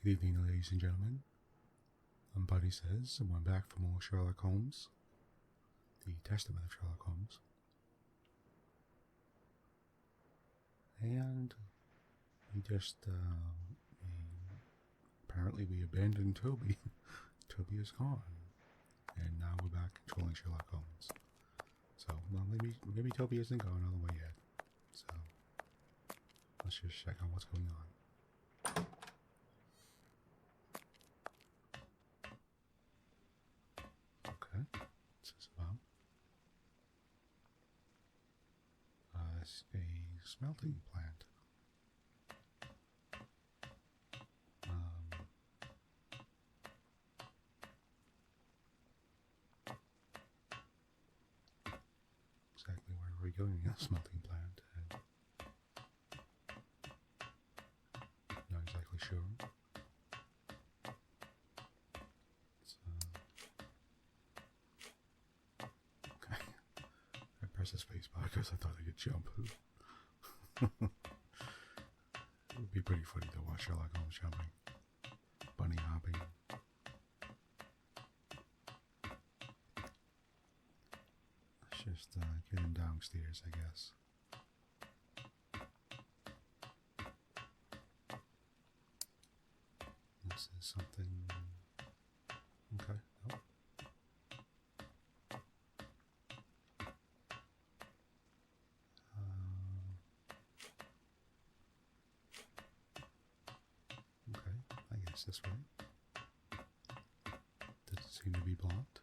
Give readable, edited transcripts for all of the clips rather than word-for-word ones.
Good evening, ladies and gentlemen. I'm Bunnysays, and we're back for more Sherlock Holmes. The Testament of Sherlock Holmes. And we just, apparently we abandoned Toby. Toby is gone. And now we're back controlling Sherlock Holmes. So, well, maybe Toby isn't gone all the way yet. So, let's just check out what's going on. Okay, what's this about? It's a smelting plant. Exactly where are we going in a smelting plant? Not exactly sure. Okay. I pressed the space bar because I thought I could jump. It would be pretty funny to watch Sherlock Holmes jumping. Bunny hopping. Let's just get him downstairs, I guess. This is something... Okay, nope. Okay, I guess this way. Doesn't seem to be blocked.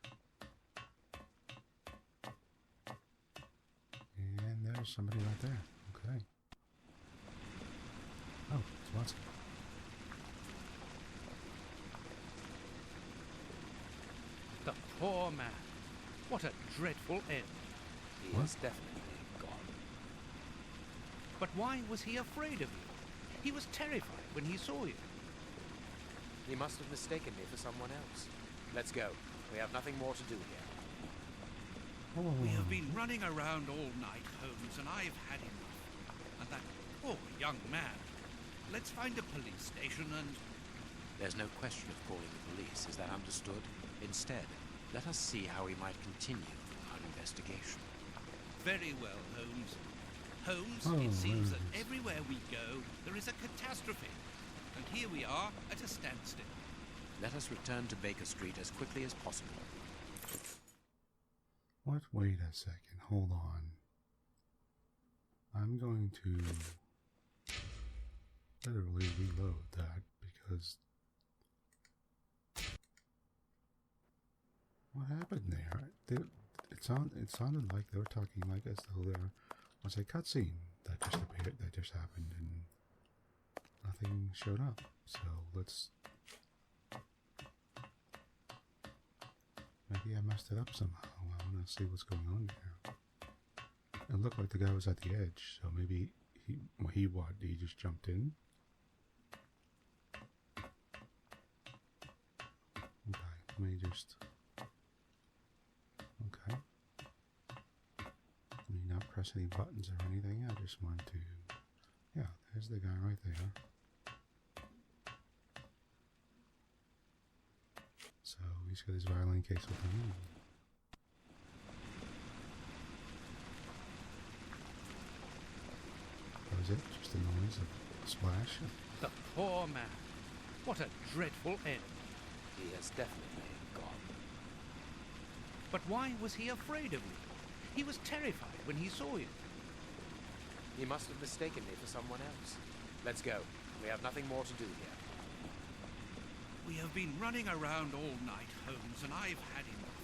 And there's somebody right there. Okay. Oh, it's Watson. The poor man. What a dreadful end. He is definitely gone. But why was he afraid of you? He was terrified when he saw you. He must have mistaken me for someone else. Let's go. We have nothing more to do here. Oh. We have been running around all night, Holmes, and I've had enough. And that poor young man. Let's find a police station and... There's no question of calling the police, is that understood? Instead, let us see how we might continue our investigation. Very well, Holmes. Holmes, it seems that everywhere we go, there is a catastrophe. And here we are at a standstill. Let us return to Baker Street as quickly as possible. What? Wait a second. Hold on. I'm going to literally reload that because... What happened there? It sounded like they were talking like as though there was a cutscene that just appeared, that just happened, and nothing showed up. So let's... Maybe I messed it up somehow. I want to see what's going on here. It looked like the guy was at the edge, so maybe he just jumped in? Okay, let me just... Okay. Let me not press any buttons or anything. I just want to... Yeah, there's the guy right there. So he's got his violin case with him. That was it? Just a noise of a splash? The poor man. What a dreadful end. He is definitely gone. But why was he afraid of you? He was terrified when he saw you. He must have mistaken me for someone else. Let's go. We have nothing more to do here. We have been running around all night, Holmes, and I've had enough.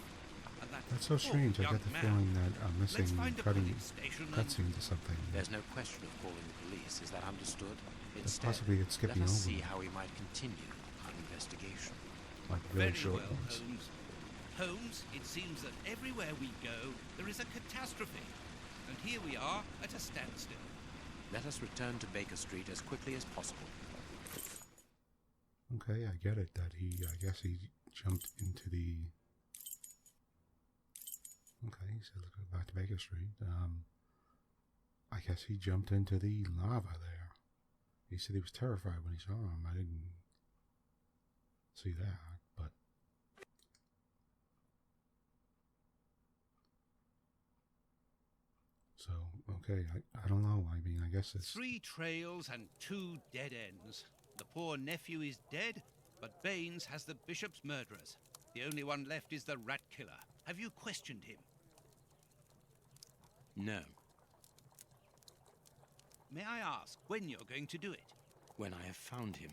And That's so strange. I get the feeling that I'm missing cutscene to something. There's no question of calling the police. Is that understood? Instead, possibly it's skipping let us over. see how we might continue our investigation. Like really Very short well, ones. Holmes. Holmes, it seems that everywhere we go, there is a catastrophe. And here we are at a standstill. Let us return to Baker Street as quickly as possible. Okay, I get it. That I guess he jumped into the... Okay, so let's go back to Baker Street. I guess he jumped into the lava there. He said he was terrified when he saw him. I didn't see that, but so okay, I don't know. I mean, I guess it's 3 trails and 2 dead ends. The poor nephew is dead, but Baines has the bishop's murderers. The only one left is the rat killer. Have you questioned him? No. May I ask when you're going to do it? When I have found him.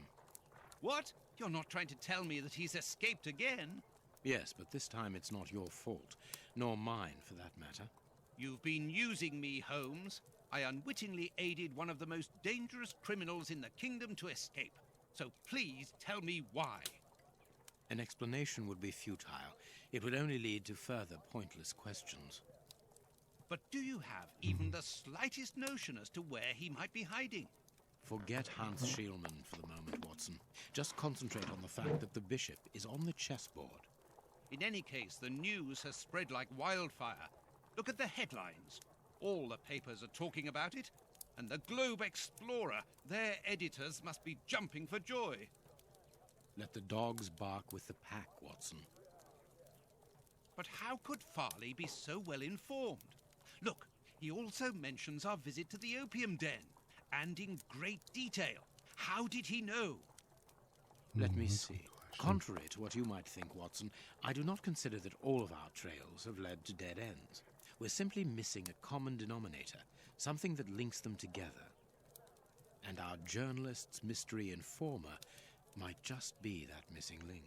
What? You're not trying to tell me that he's escaped again? Yes, but this time it's not your fault, nor mine for that matter. You've been using me, Holmes. I unwittingly aided one of the most dangerous criminals in the kingdom to escape. So please tell me why. An explanation would be futile. It would only lead to further pointless questions. But do you have even the slightest notion as to where he might be hiding? Forget Hans Schielmann for the moment, Watson. Just concentrate on the fact that the bishop is on the chessboard. In any case, the news has spread like wildfire. Look at the headlines. All the papers are talking about it. And the Globe Explorer, their editors must be jumping for joy. Let the dogs bark with the pack, Watson. But how could Farley be so well informed? Look, he also mentions our visit to the opium den, and in great detail. How did he know? Let me that's a see. good question. Contrary to what you might think, Watson, I do not consider that all of our trails have led to dead ends. We're simply missing a common denominator, something that links them together. And our journalist's mystery informer might just be that missing link.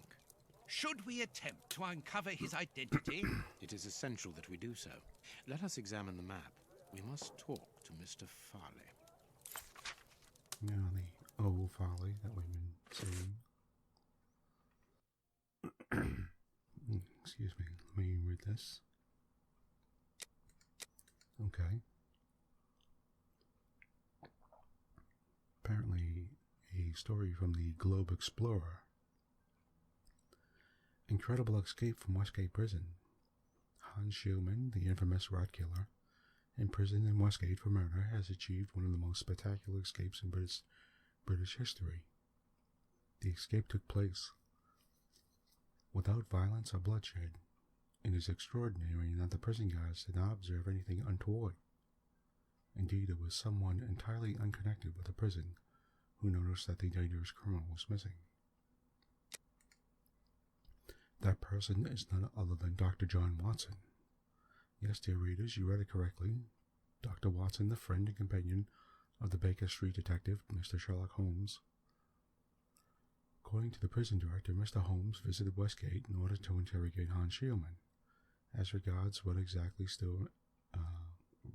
Should we attempt to uncover his identity? It is essential that we do so. Let us examine the map. We must talk to Mr. Farley. Yeah, the old Folly that we've been seeing. Excuse me, let me read this. Okay. Apparently, a story from the Globe Explorer. Incredible escape from Westgate Prison. Hans Schielmann, the infamous rat killer, imprisoned in Westgate for murder, has achieved one of the most spectacular escapes in British history. The escape took place without violence or bloodshed. It is extraordinary that the prison guards did not observe anything untoward. Indeed, it was someone entirely unconnected with the prison who noticed that the dangerous criminal was missing. That person is none other than Dr. John Watson. Yes, dear readers, you read it correctly. Dr. Watson, the friend and companion of the Baker Street detective, Mr. Sherlock Holmes. According to the prison director, Mr. Holmes visited Westgate in order to interrogate Hans Schielmann. As regards what exactly still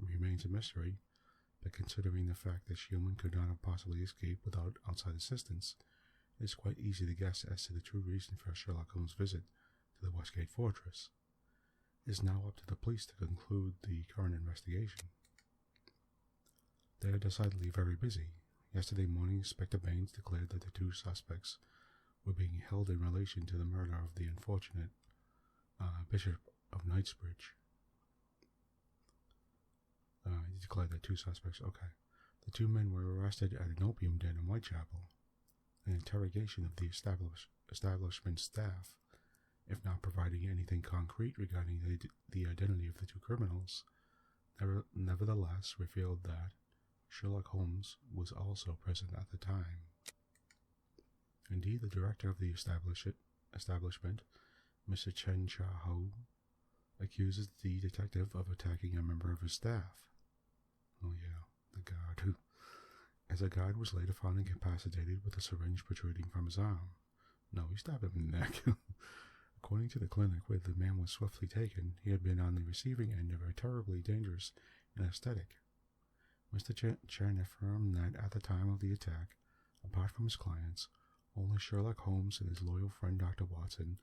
remains a mystery, but considering the fact that Schielmann could not have possibly escaped without outside assistance, it is quite easy to guess as to the true reason for Sherlock Holmes' visit to the Westgate Fortress. It is now up to the police to conclude the current investigation. They are decidedly very busy. Yesterday morning, Inspector Baines declared that the 2 suspects were being held in relation to the murder of the unfortunate Bishop of Knightsbridge. He declared that 2 suspects, okay. The 2 men were arrested at an opium den in Whitechapel. An interrogation of the establishment staff, if not providing anything concrete regarding the identity of the 2 criminals, nevertheless revealed that Sherlock Holmes was also present at the time. Indeed, the director of the establishment, Mr. Chen Cha-ho, accuses the detective of attacking a member of his staff. Oh yeah, the guard who... As a guard was later found incapacitated with a syringe protruding from his arm. No, he stabbed him in the neck. According to the clinic where the man was swiftly taken, he had been on the receiving end of a terribly dangerous anesthetic. Mr. Chen affirmed that at the time of the attack, apart from his clients, only Sherlock Holmes and his loyal friend Dr. Watson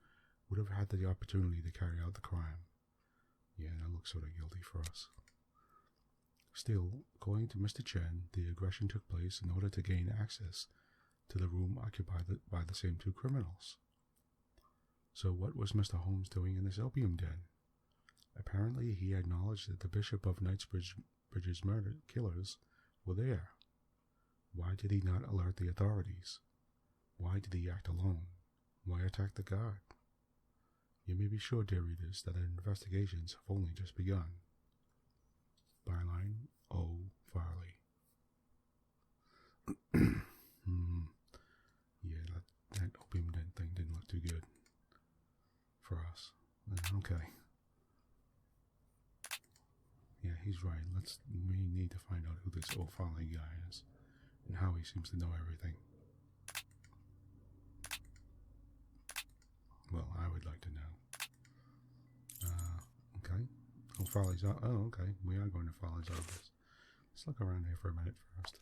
would have had the opportunity to carry out the crime. Yeah, that looks sort of guilty for us. Still, according to Mr. Chen, the aggression took place in order to gain access to the room occupied by the same 2 criminals. So what was Mr. Holmes doing in this opium den? Apparently he acknowledged that the Bishop of Knightsbridge's murder killers were there. Why did he not alert the authorities? Why did he act alone? Why attack the guard? You may be sure, dear readers, that our investigations have only just begun. Byline, O. Farley. Yeah, that opium thing didn't look too good for us. Okay. Yeah, he's right. We need to find out who this O. Farley guy is and how he seems to know everything. Well, I would like to know. Okay. Oh, Farley's out. Oh, okay. We are going to Farley's office. Let's look around here for a minute first.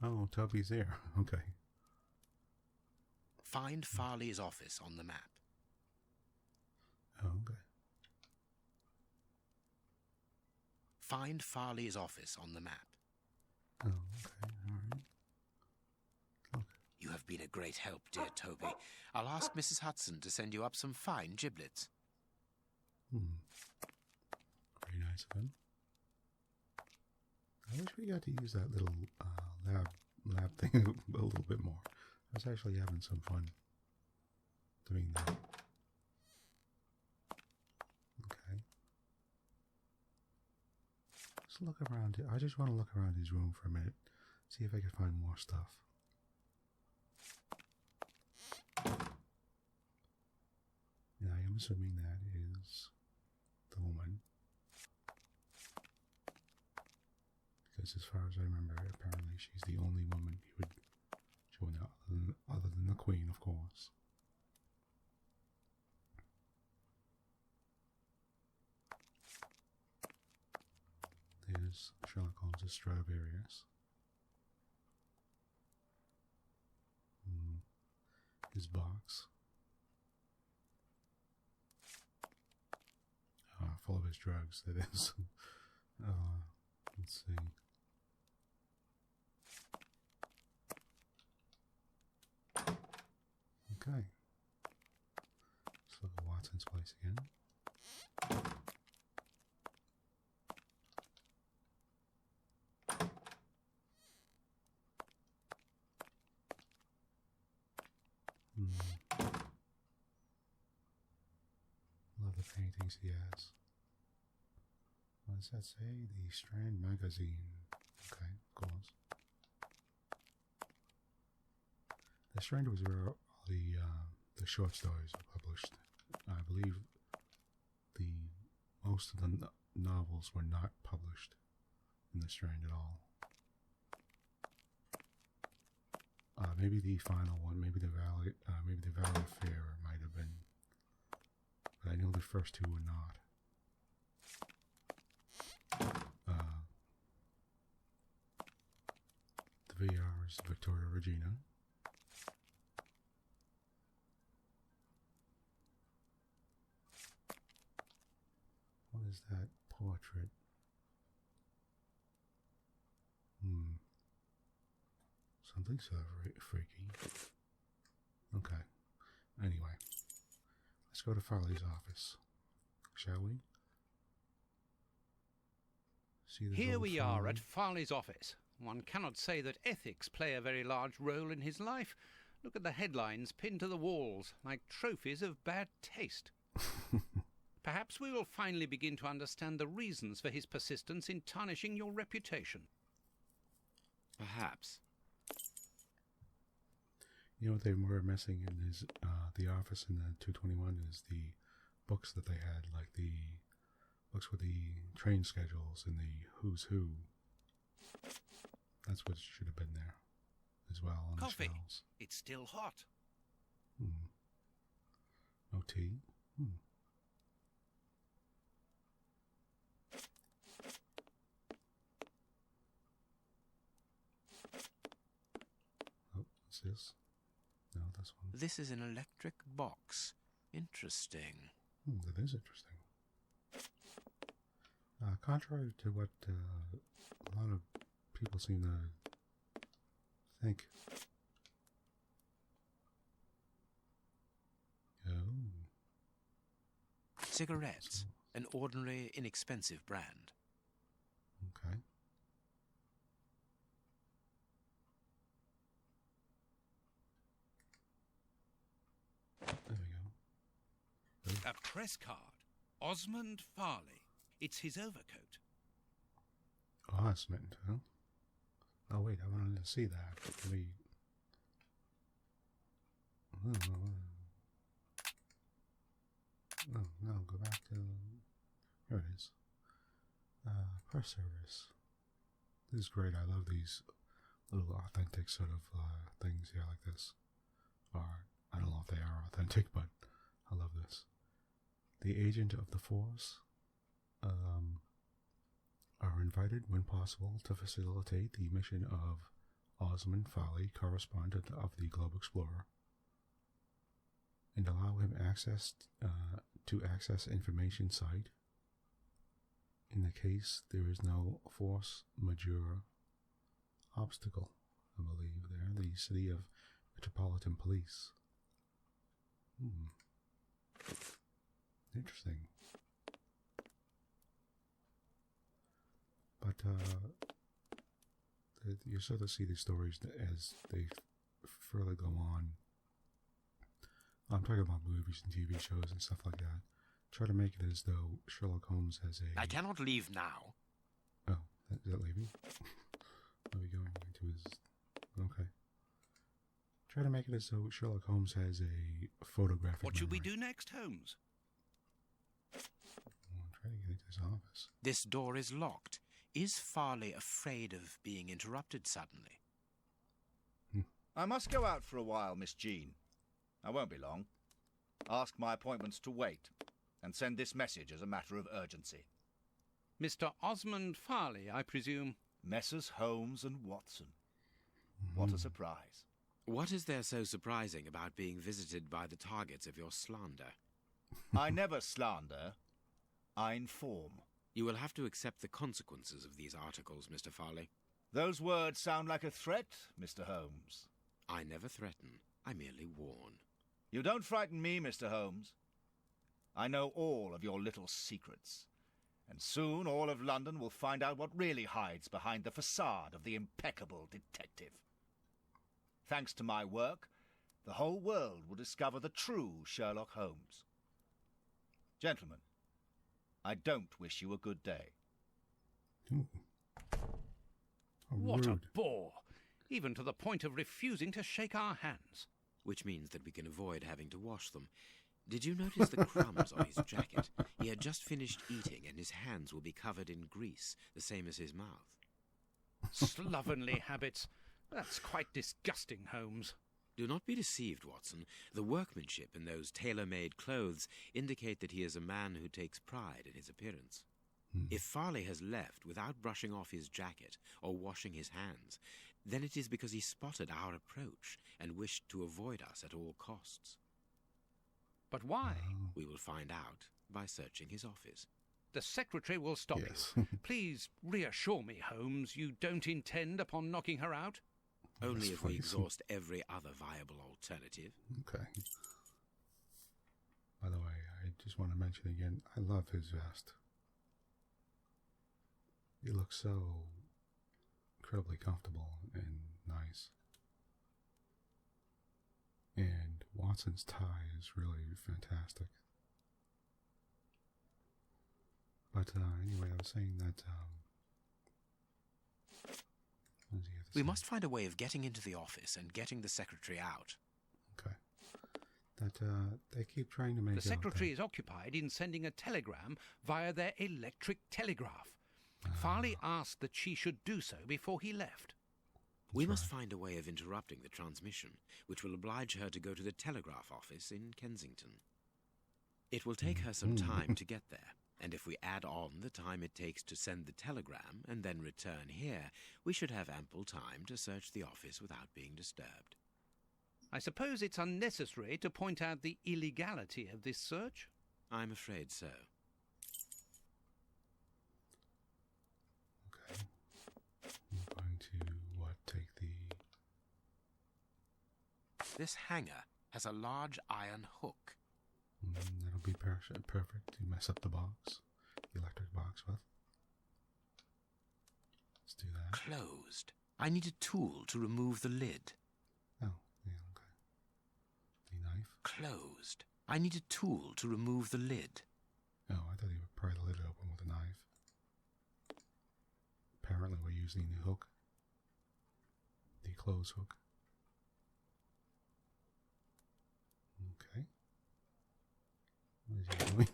Oh, Toby's there. Okay. Find Farley's office on the map. Oh, okay. Find Farley's office on the map. Oh, okay. All right. Look. You have been a great help, dear Toby. I'll ask Mrs. Hudson to send you up some fine giblets. Very nice of him. I wish we got to use that little lab thing a little bit more. I was actually having some fun doing that. Okay. Let's look around. I just want to look around his room for a minute. See if I can find more stuff. Yeah, I am assuming that is the woman. Because as far as I remember, apparently she's the only woman he would join out, other than the Queen, of course. There's Sherlock Holmes' Stradivarius. His box. Full of his drugs, that is. Let's see. Okay. Let's look at Watson's place again. Love the paintings he has. What does that say? The Strand magazine. Okay, of course. The Strand was where all the short stories were published. I believe most of the novels were not published in the Strand at all. Maybe the final one, maybe the Valley Affair might have been, but I know the first two were not. The VR is Victoria Regina. What is that portrait? Something so freaky. Okay. Anyway, let's go to Farley's office, shall we? Here we are at Farley's office. One cannot say that ethics play a very large role in his life. Look at the headlines pinned to the walls, like trophies of bad taste. Perhaps we will finally begin to understand the reasons for his persistence in tarnishing your reputation. Perhaps. You know what they were missing in his the office in the 221 is the books that they had, like the books with the train schedules and the who's who. That's what should have been there as well on Coffee. the shelves. It's still hot. No tea. Oh, what's this? No, this one. This is an electric box. Interesting. That is interesting. Contrary to what a lot of people seem to think. Oh. Cigarettes. An ordinary, inexpensive brand. Okay. A press card. Osmond Farley. It's his overcoat. Osmond, huh? Oh, wait, I wanted to see that. Can we... Oh, no, go back to... Here it is. Press service. This is great. I love these little authentic sort of things here like this. Or, I don't know if they are authentic, but I love this. The agent of the force are invited, when possible, to facilitate the mission of Osmond Farley, correspondent of the Globe Explorer, and allow him access to access information site. In the case there is no force majeure obstacle, I believe there, the City of Metropolitan Police. Interesting. But you sort of see these stories as they further go on. I'm talking about movies and TV shows and stuff like that. Try to make it as though Sherlock Holmes has a... I cannot leave now. Oh, is that leaving? Are we going into his... Okay. Try to make it as though Sherlock Holmes has a photographic What should we memory. do next, Holmes? I'm trying to get into his office. This door is locked. Is Farley afraid of being interrupted suddenly? I must go out for a while, Miss Jean. I won't be long. Ask my appointments to wait, and send this message as a matter of urgency. Mr. Osmond Farley, I presume. Messrs. Holmes and Watson. What a surprise. What is there so surprising about being visited by the targets of your slander? I never slander. I inform. You will have to accept the consequences of these articles, Mr. Farley. Those words sound like a threat, Mr. Holmes. I never threaten. I merely warn. You don't frighten me, Mr. Holmes. I know all of your little secrets. And soon all of London will find out what really hides behind the facade of the impeccable detective. Thanks to my work, the whole world will discover the true Sherlock Holmes. Gentlemen, I don't wish you a good day. Ooh. How What a rude. bore! Even to the point of refusing to shake our hands. Which means that we can avoid having to wash them. Did you notice the crumbs on his jacket? He had just finished eating, and his hands will be covered in grease, the same as his mouth. Slovenly habits. That's quite disgusting, Holmes. Do not be deceived, Watson. The workmanship in those tailor-made clothes indicate that he is a man who takes pride in his appearance. If Farley has left without brushing off his jacket or washing his hands, then it is because he spotted our approach and wished to avoid us at all costs. But why? We will find out by searching his office. The secretary will stop Yes. you. Please reassure me, Holmes, you don't intend upon knocking her out? Only That's if we funny. exhaust every other viable alternative. Okay. By the way, I just want to mention again, I love his vest. It looks so incredibly comfortable and nice. And Watson's tie is really fantastic. But anyway, I was saying that... what does he have to We say? must find a way of getting into the office and getting the secretary out. Okay. That they keep trying to make The out secretary that- is occupied in sending a telegram via their electric telegraph. Farley asked that she should do so before he left. We must find a way of interrupting the transmission, which will oblige her to go to the telegraph office in Kensington. It will take her some time to get there, and if we add on the time it takes to send the telegram and then return here, we should have ample time to search the office without being disturbed. I suppose it's unnecessary to point out the illegality of this search? I'm afraid so. Okay. I'm going to, take the... This hanger has a large iron hook. that'll be perfect to mess up the box, the electric box with. Let's do that. Closed. I need a tool to remove the lid. Oh, yeah, okay. The knife. Closed. I need a tool to remove the lid. Oh, I thought he would pry the lid open with a knife. Apparently we're using the hook. The clothes hook. Okay. What is he doing?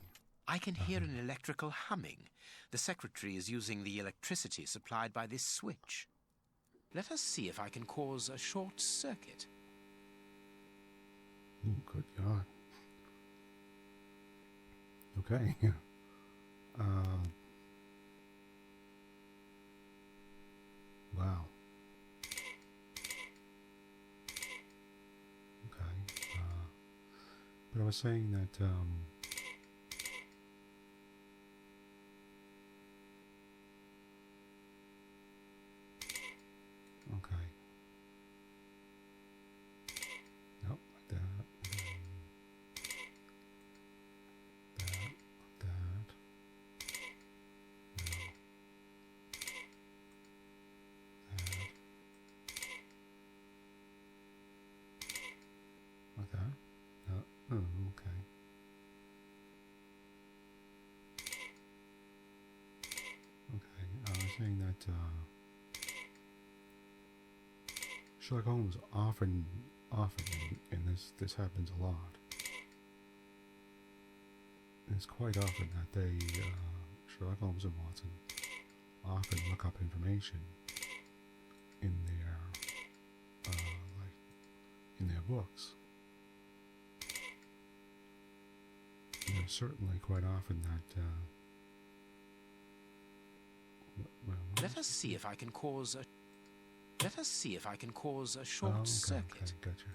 I can hear an electrical humming. The secretary is using the electricity supplied by this switch. Let us see if I can cause a short circuit. Oh, good God. Okay. Wow. Okay. But I was saying that, okay. Nope, like that. That. Like that. Oh, okay. Okay, I was saying that Sherlock Holmes often, and this happens a lot. It's quite often that they, Sherlock Holmes and Watson, often look up information in their, in their books. And there's certainly quite often that, Let us see if I can cause a... Let us see if I can cause a short circuit. Okay, gotcha.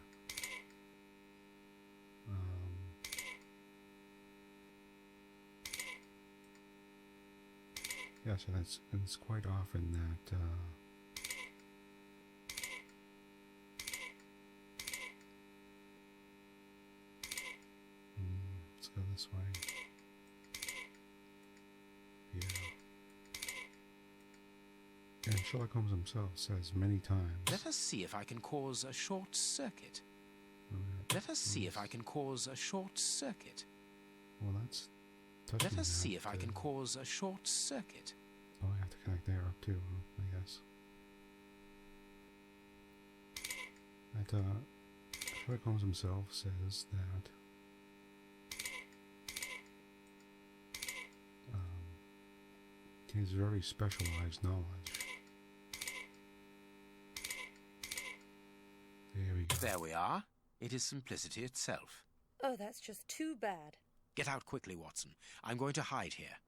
Yeah, so it's quite often that let's go this way. Yeah. And Sherlock Holmes himself says many times. Let us see if I can cause a short circuit. Let us see if I can cause a short circuit. Well, that's. Let us see if I can cause a short circuit. Oh, I have to connect there up too, I guess. That Sherlock Holmes himself says that he has very specialized knowledge. There we go. There we are. It is simplicity itself. Oh, that's just too bad. Get out quickly, Watson. I'm going to hide here.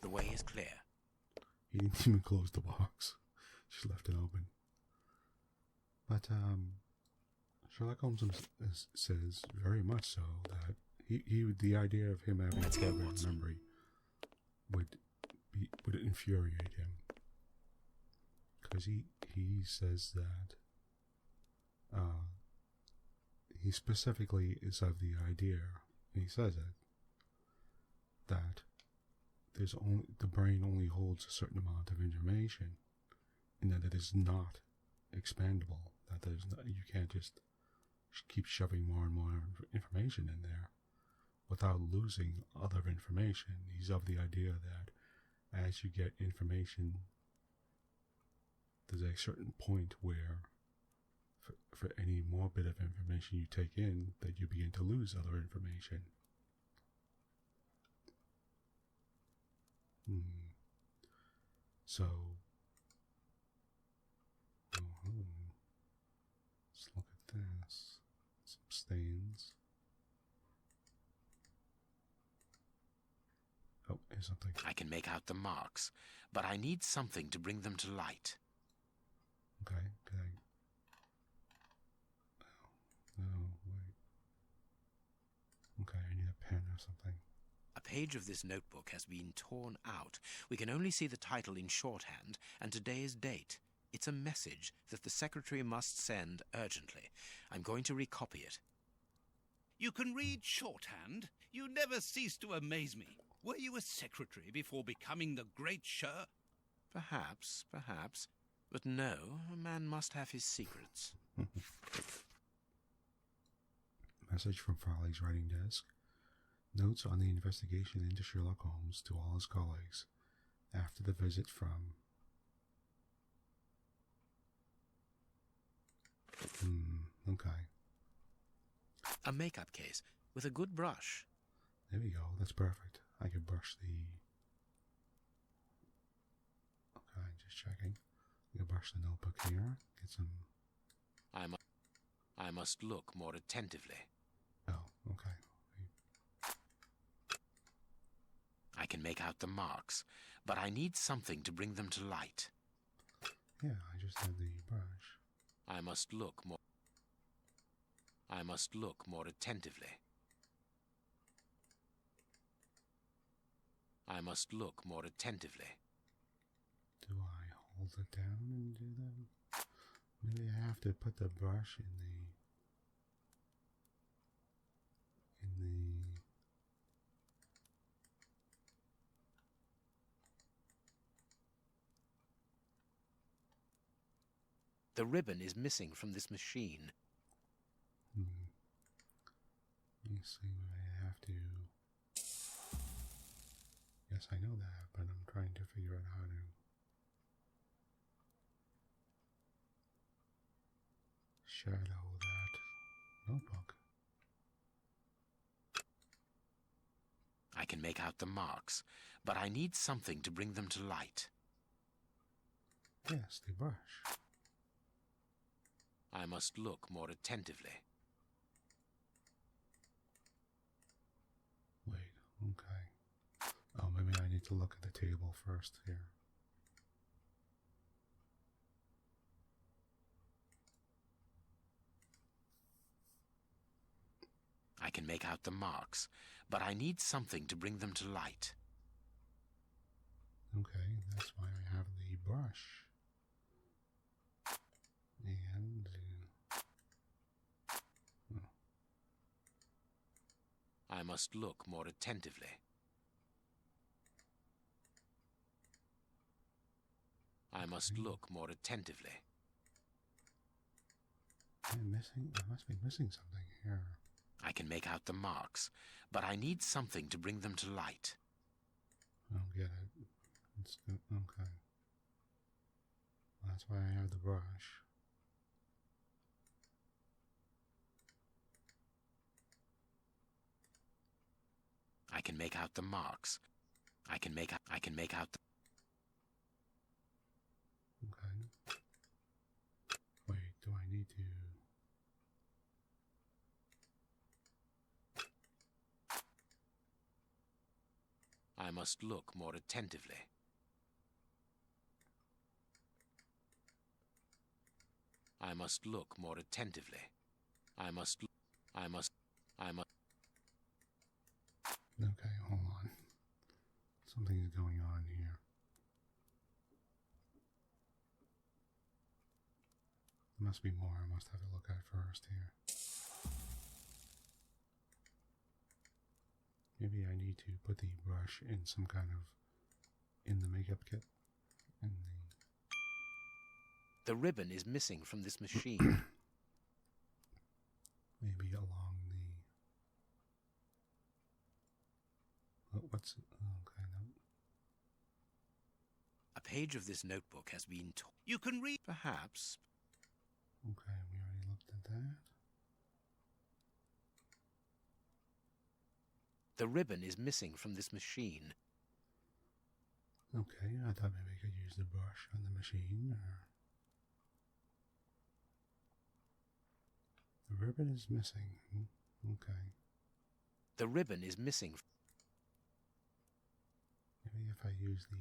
The way is clear. He didn't even close the box. Just left it open. But Sherlock Holmes says very much so that the idea of him having photograph memory would infuriate him, because he says that he specifically is of the idea, and he says it, that the brain only holds a certain amount of information, and that it is not expandable. That you can't just keep shoving more and more information in there without losing other information. He's of the idea that as you get information, there's a certain point where for any more bit of information you take in, that you begin to lose other information. So, let's look at this. Some stains. Oh, here's something. I can make out the marks, but I need something to bring them to light. Okay, oh, no, wait. Okay, I need a pen or something. A page of this notebook has been torn out. We can only see the title in shorthand and today's date. It's a message that the secretary must send urgently. I'm going to recopy it. You can read shorthand? You never cease to amaze me. Were you a secretary before becoming the great Sher? Perhaps. But no, a man must have his secrets. Message from Farley's writing desk. Notes on the investigation into Sherlock Holmes to all his colleagues after the visit from... okay. A makeup case with a good brush. There we go. That's perfect. I can brush the... Okay, just checking. I can brush the notebook here. Get some... I must look more attentively. Oh, okay. I can make out the marks, but I need something to bring them to light. Yeah, I just had the brush. I must look more attentively. I must look more attentively. Do I hold it down and do them? Maybe I have to put the brush in the... The ribbon is missing from this machine. Let me see, I have to... Yes, I know that, but I'm trying to figure out how to... shadow that notebook. I can make out the marks, but I need something to bring them to light. Yes, the brush. I must look more attentively. Wait, okay. Oh, maybe I need to look at the table first here. I can make out the marks, but I need something to bring them to light. Okay, that's why I have the brush. And... I must look more attentively. I must look more attentively. I must be missing something here. I can make out the marks, but I need something to bring them to light. I don't get it. It's good. Okay. That's why I have the brush. I can make out the marks. I can make out the... Okay. Wait, do I need to... I must look more attentively. I must look more attentively. I must... Okay, hold on. Something's going on here. There must be more I must have to look at first here. Maybe I need to put the brush in some kind of... in the makeup kit. In The ribbon is missing from this machine. maybe along the... Oh, what's... Okay, no. A page of this notebook has been torn. You can read. Perhaps. Okay, we already looked at that. The ribbon is missing from this machine. Okay, I thought maybe I could use the brush on the machine, or... The ribbon is missing. Okay. The ribbon is missing. Maybe if I use the...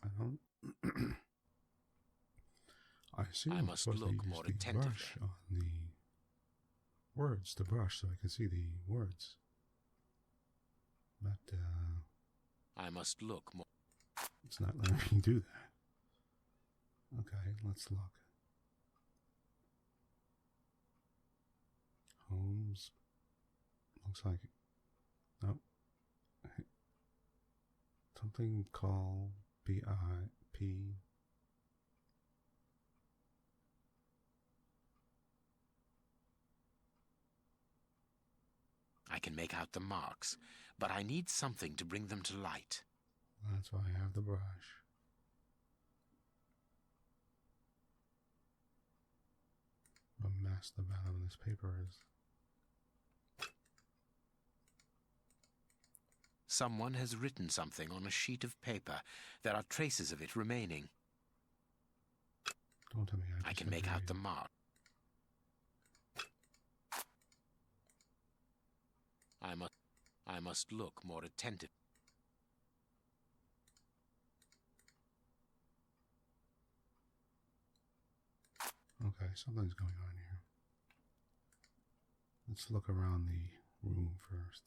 I don't... I assume I I'm must supposed to look use more the attentively. brush on the words, the brush, so I can see the words. But, I must look more. it's not letting me do that. Okay, let's look. Holmes, Looks like... Nope. Something called BIP. I can make out the marks, but I need something to bring them to light. That's why I have the brush. What a mess the bottom of this paper is. Someone has written something on a sheet of paper. There are traces of it remaining. Don't tell me I can make out the mark. I must look more attentive. Okay, something's going on here. Let's look around the room first.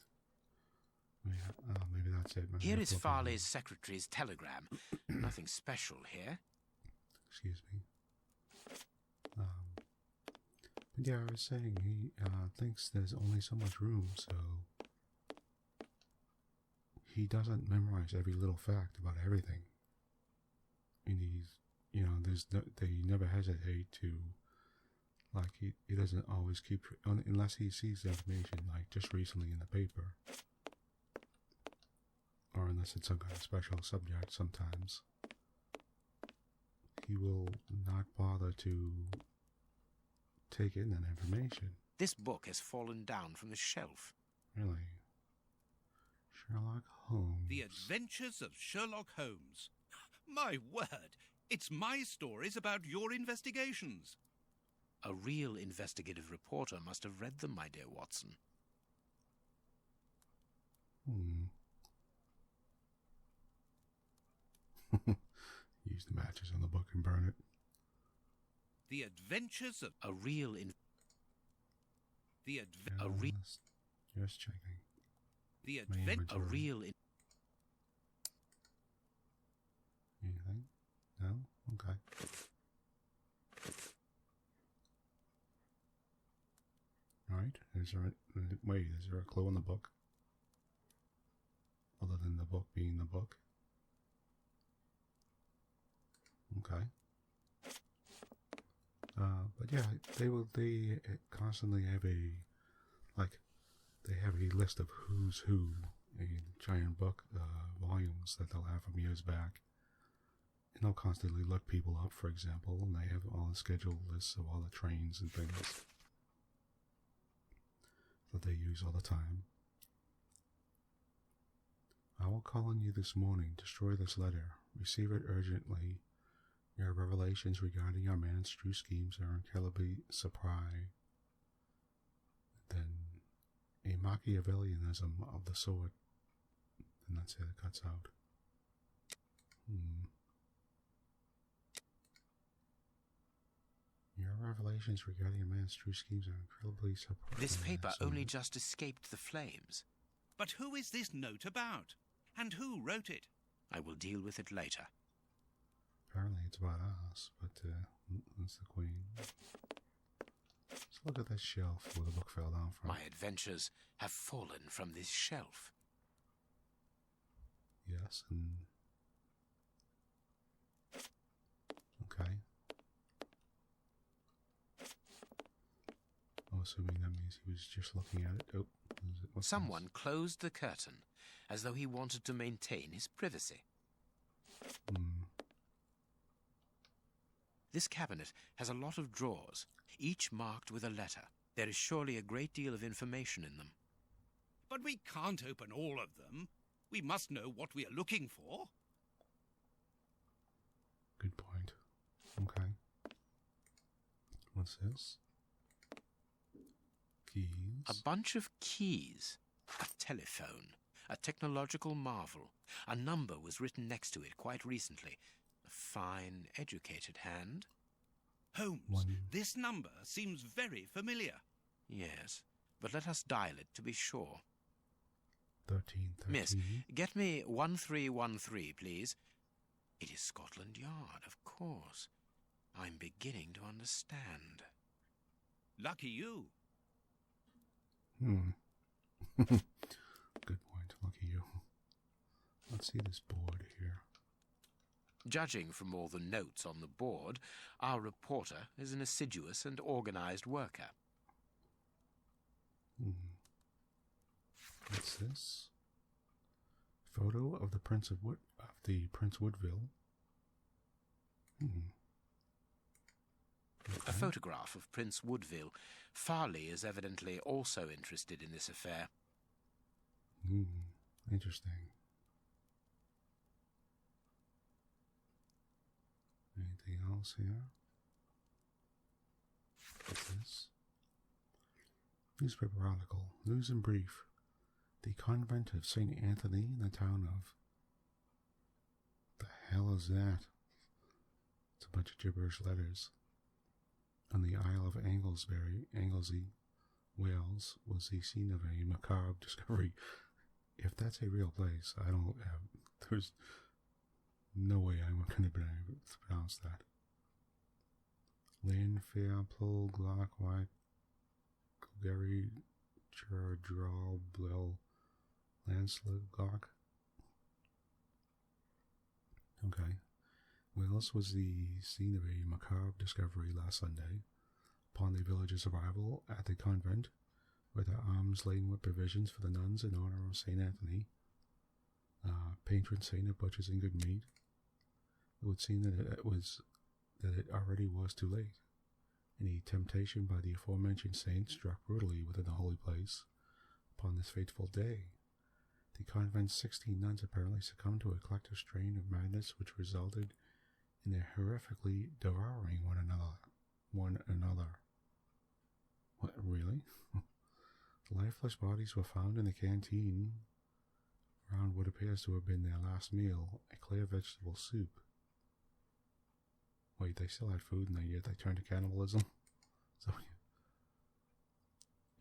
Maybe that's it. Maybe Here let's is look around. Farley's secretary's telegram. Nothing special here. Excuse me. But yeah, I was saying he thinks there's only so much room, so he doesn't memorize every little fact about everything. And they never hesitate to, like, he doesn't always keep, unless he sees the information, like just recently in the paper, or unless it's some kind of special subject sometimes, he will not bother to take in that information. This book has fallen down from the shelf. Really? Sherlock Holmes. The Adventures of Sherlock Holmes. My word, it's my stories about your investigations. A real investigative reporter must have read them, my dear Watson. Use the matches on the book and burn it. The Adventures of... A real Just checking. The My Advent... A real... Anything? No? Okay. Alright. Is there a clue in the book? Other than the book being the book? Okay. But yeah, they constantly have they have a list of who's who, a giant book, volumes that they'll have from years back. And they'll constantly look people up, for example, and they have all the scheduled lists of all the trains and things that they use all the time. I will call on you this morning. Destroy this letter. Receive it urgently. Your revelations regarding our man's true schemes are incredibly surprising. Then a Machiavellianism of the sort. And that's it, it cuts out. Your revelations regarding a man's true schemes are incredibly surprising. This paper only just escaped the flames. But who is this note about? And who wrote it? I will deal with it later. Apparently it's about us, but that's the Queen. Let's look at that shelf where the book fell down from. My adventures have fallen from this shelf. Yes, and... Okay. I'm assuming that means he was just looking at it. Oh, what's Someone this? closed the curtain, as though he wanted to maintain his privacy. This cabinet has a lot of drawers, each marked with a letter. There is surely a great deal of information in them. But we can't open all of them. We must know what we are looking for. Good point. Okay. What's this? Keys. A bunch of keys. A telephone. A technological marvel. A number was written next to it quite recently. A fine, educated hand. Holmes, this number seems very familiar. Yes, but let us dial it to be sure. 1313. Miss, get me 1313, please. It is Scotland Yard, of course. I'm beginning to understand. Lucky you. Good point. Lucky you. Let's see this board here. Judging from all the notes on the board, our reporter is an assiduous and organized worker. What's this? Photo of the Prince Woodville. A photograph of Prince Woodville. Farley is evidently also interested in this affair. Interesting. Anything else here? What's this? Newspaper article. News in brief. The convent of St. Anthony in the town of... The hell is that? It's a bunch of gibberish letters. On the Isle of Anglesey, Wales, was the scene of a macabre discovery. If that's a real place, there's no way I'm going to be able to pronounce that. Lanfairpol Glock White Gary Chardral Blel Lansley Glock. Okay. Wales was the scene of a macabre discovery last Sunday. Upon the village's arrival at the convent, with their arms laden with provisions for the nuns in honor of St. Anthony, patron saint of butchers and good meat, it would seem that it already was too late. Any temptation by the aforementioned saint struck brutally within the holy place. Upon this fateful day, the convent's 16 nuns apparently succumbed to a collective strain of madness which resulted in their horrifically devouring one another. What, really? Lifeless bodies were found in the canteen around what appears to have been their last meal, a clear vegetable soup. Wait, they still had food and yet they turned to cannibalism? So,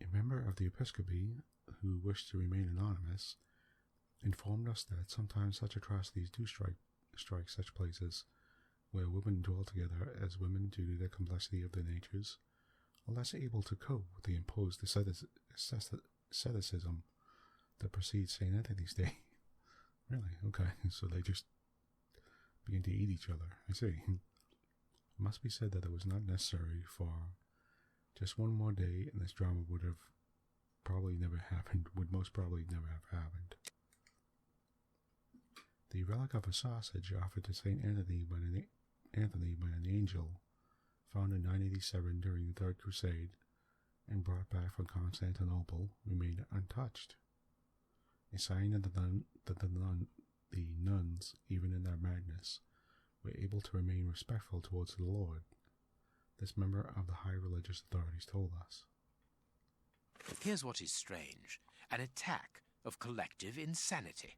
a member of the episcopacy, who wished to remain anonymous, informed us that sometimes such atrocities do strike such places, where women dwell together as women due to the complexity of their natures, are less able to cope with the imposed asceticism that precedes St. Anthony's Day. Really? Okay, so they just begin to eat each other. I see. It must be said that it was not necessary for just one more day, and this drama would most probably never have happened. The relic of a sausage offered to St. Anthony by an angel, found in 987 during the Third Crusade, and brought back from Constantinople, remained untouched. A sign that the nuns, even in their madness, were able to remain respectful towards the Lord. This member of the high religious authorities told us. Here's what is strange. An attack of collective insanity.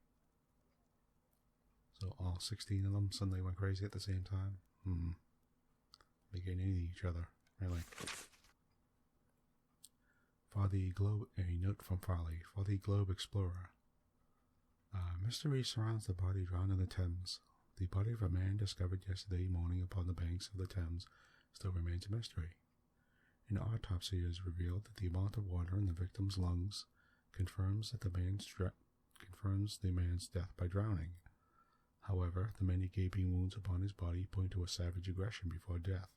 So all 16 of them suddenly went crazy at the same time? Began eating each other, really. For the Globe, a note from Farley. For the Globe Explorer. Mystery surrounds the body drowned in the Thames. The body of a man discovered yesterday morning upon the banks of the Thames still remains a mystery. An autopsy has revealed that the amount of water in the victim's lungs confirms the man's death by drowning. However, the many gaping wounds upon his body point to a savage aggression before death.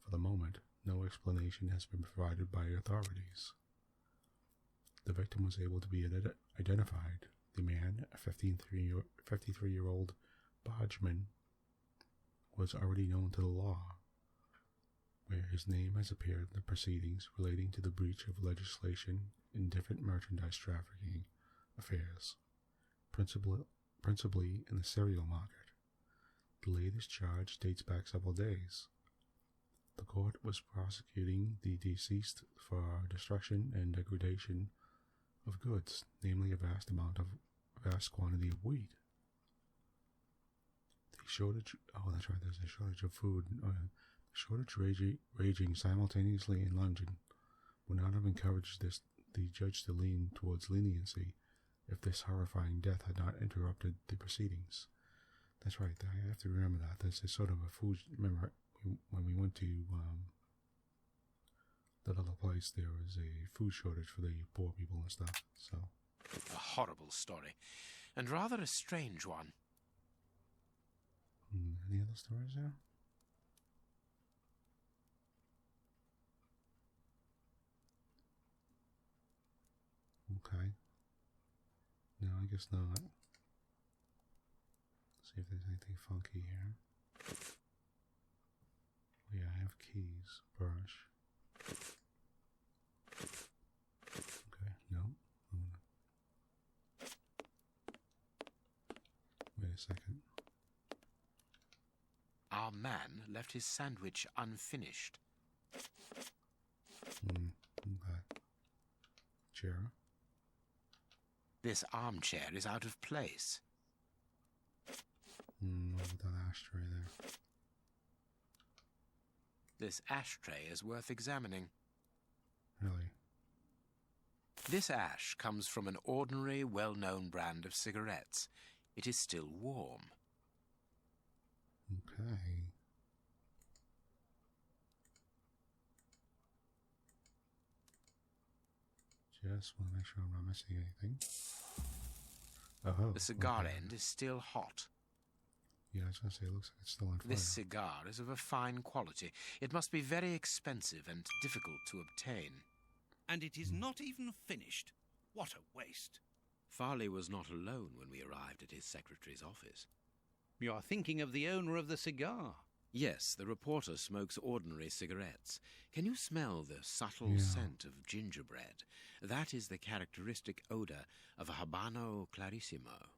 For the moment, no explanation has been provided by authorities. The victim was able to be identified. The man, a 53-year-old bargeman, was already known to the law, where his name has appeared in the proceedings relating to the breach of legislation in different merchandise trafficking affairs, principally in the cereal market. The latest charge dates back several days. The court was prosecuting the deceased for destruction and degradation of goods, namely a vast quantity of wheat. The shortage, there's a shortage of food. Shortage raging simultaneously in London would not have encouraged the judge to lean towards leniency if this horrifying death had not interrupted the proceedings. That's right, I have to remember that. There's a sort of a food, remember when we went to that other place there is a food shortage for the poor people and stuff, so... A horrible story, and rather a strange one. Any other stories there? Okay. No, I guess not. See if there's anything funky here. Oh, yeah, I have keys. Brush. Okay, no. Wait a second. Our man left his sandwich unfinished. Okay. Chair. This armchair is out of place. What about that ashtray there? This ashtray is worth examining. Really? This ash comes from an ordinary, well-known brand of cigarettes. It is still warm. Okay. Just want to make sure I'm not missing anything. Oh, The cigar okay. end is still hot. Yeah, I was going to say, it looks like it's still on fire. This cigar is of a fine quality. It must be very expensive and difficult to obtain. And it is not even finished. What a waste. Farley was not alone when we arrived at his secretary's office. You are thinking of the owner of the cigar. Yes, the reporter smokes ordinary cigarettes. Can you smell the subtle Yeah. scent of gingerbread? That is the characteristic odor of a Habano Clarissimo.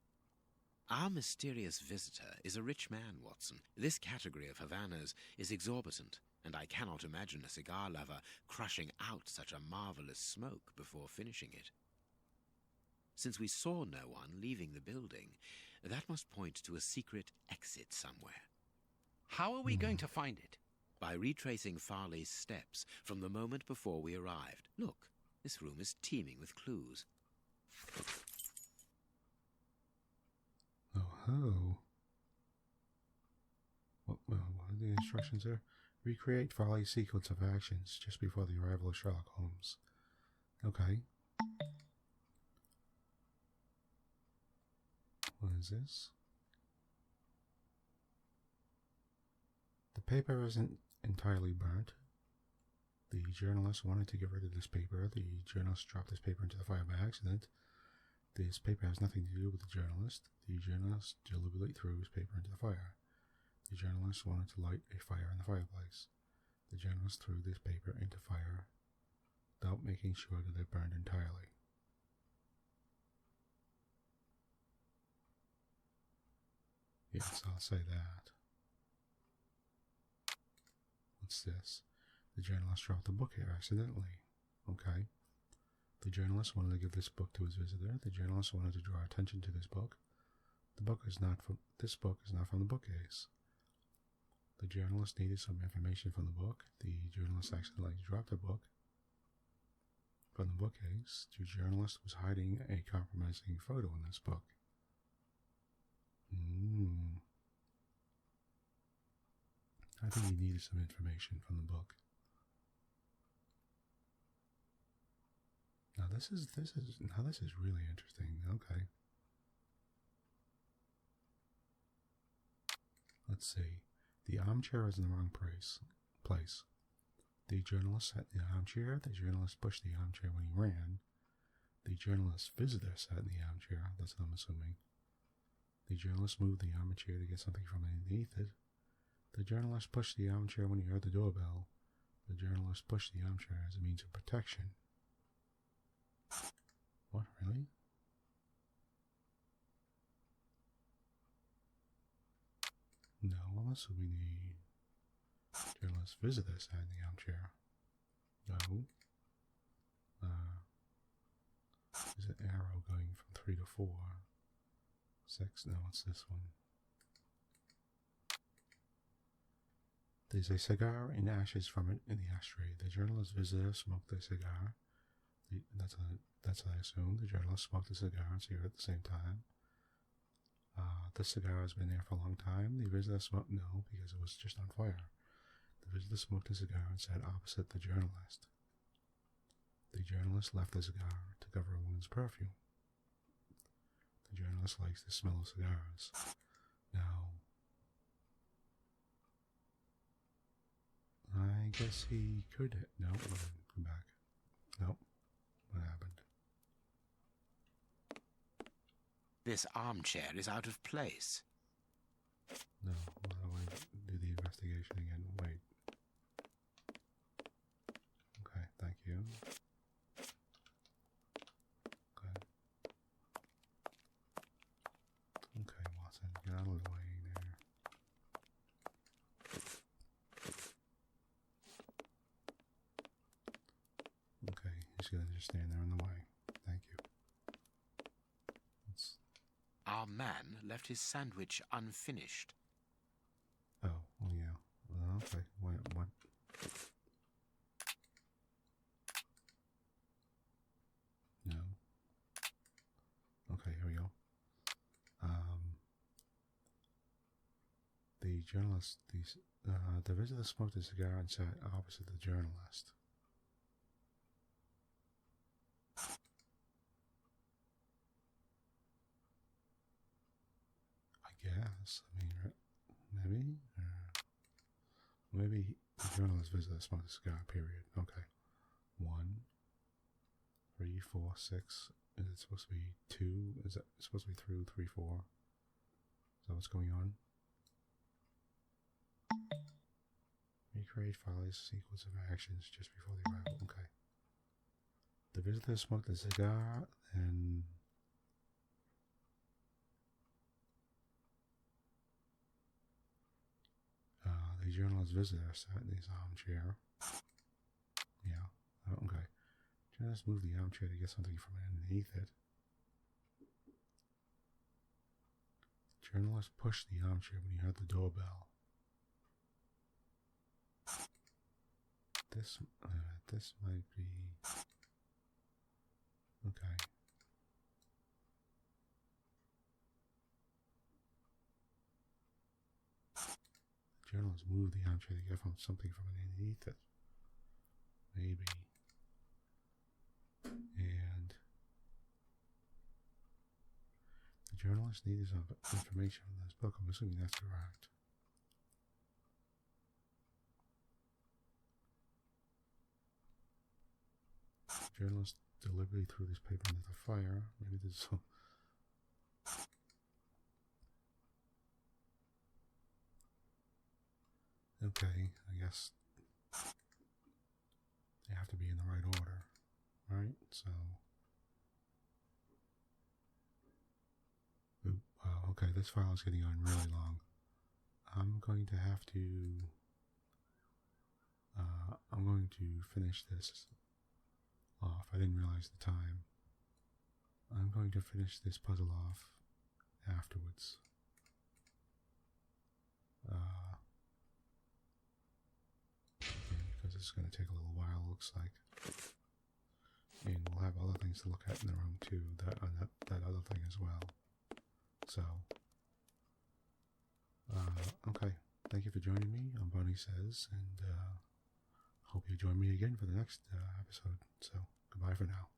Our mysterious visitor is a rich man, Watson. This category of Havanas is exorbitant, and I cannot imagine a cigar lover crushing out such a marvelous smoke before finishing it. Since we saw no one leaving the building, that must point to a secret exit somewhere. How are we going to find it? By retracing Farley's steps from the moment before we arrived. Look, this room is teeming with clues. Oh ho. What are the instructions there? Recreate Farley's sequence of actions just before the arrival of Sherlock Holmes. Okay. What is this? The paper isn't entirely burnt. The journalist wanted to get rid of this paper. The journalist dropped this paper into the fire by accident. This paper has nothing to do with the journalist. The journalist deliberately threw his paper into the fire. The journalist wanted to light a fire in the fireplace. The journalist threw this paper into fire without making sure that it burned entirely. Yes, I'll say that. What's this? The journalist dropped the book here accidentally. Okay. The journalist wanted to give this book to his visitor. The journalist wanted to draw attention to this book. This book is not from the bookcase. The journalist needed some information from the book. The journalist accidentally dropped the book from the bookcase. The journalist was hiding a compromising photo in this book. I think he needed some information from the book. Now this is really interesting. Okay. Let's see. The armchair is in the wrong place. The journalist sat in the armchair. The journalist pushed the armchair when he ran. The journalist's visitor sat in the armchair. That's what I'm assuming. The journalist moved the armchair to get something from underneath it. The journalist pushed the armchair when he heard the doorbell. The journalist pushed the armchair as a means of protection. What, really? No, I'm assuming the journalist visitor sat in the armchair. No. There's an arrow going from 3 to 4. 6, no, it's this one. There's a cigar and ashes from it in the ashtray. The journalist visitor smoked the cigar. That's what I assume. The journalist smoked the cigar and cigarette at the same time. The cigar has been there for a long time. The visitor smoked, no, because it was just on fire. The visitor smoked a cigar and sat opposite the journalist. The journalist left the cigar to cover a woman's perfume. The journalist likes the smell of cigars. Now, I guess he could. No, come back. Nope. What happened? This armchair is out of place. No, why do I do the investigation again? Wait. Okay, thank you. Okay. Okay, Watson, get out of the way there. Okay, he's gonna just stand there in the way. Thank you. Our man left his sandwich unfinished. Oh, well, yeah. Okay, what? No. Okay, here we go. The journalist, the visitor smoked a cigar and sat opposite the journalist. Guess. I mean, maybe the journalist visitor smoked a cigar, period. Okay. 1, 3, 4, 6. Is it supposed to be 2? Is it supposed to be 3, 3, 4? Is that what's going on? Recreate Folly's sequence of actions just before the arrival. Okay. The visitor smoked a cigar and... the journalist visitor sat in his armchair. Yeah. Okay. Journalist moved the armchair to get something from underneath it. Journalist pushed the armchair when he heard the doorbell. This might be... Okay. Journalists move the armchair to get from something from underneath it. Maybe. And the journalist needed some information from this book. I'm assuming that's correct. The journalist deliberately threw this paper into the fire. Maybe this is... Okay, I guess they have to be in the right order, right? So, okay, this file is getting on really long. I'm going to have to, I'm going to finish this off. I didn't realize the time. I'm going to finish this puzzle off afterwards. Because it's going to take a little while, looks like. And we'll have other things to look at in the room too, that other thing as well. So, okay. Thank you for joining me on Bunnysays, and hope you join me again for the next episode. So, goodbye for now.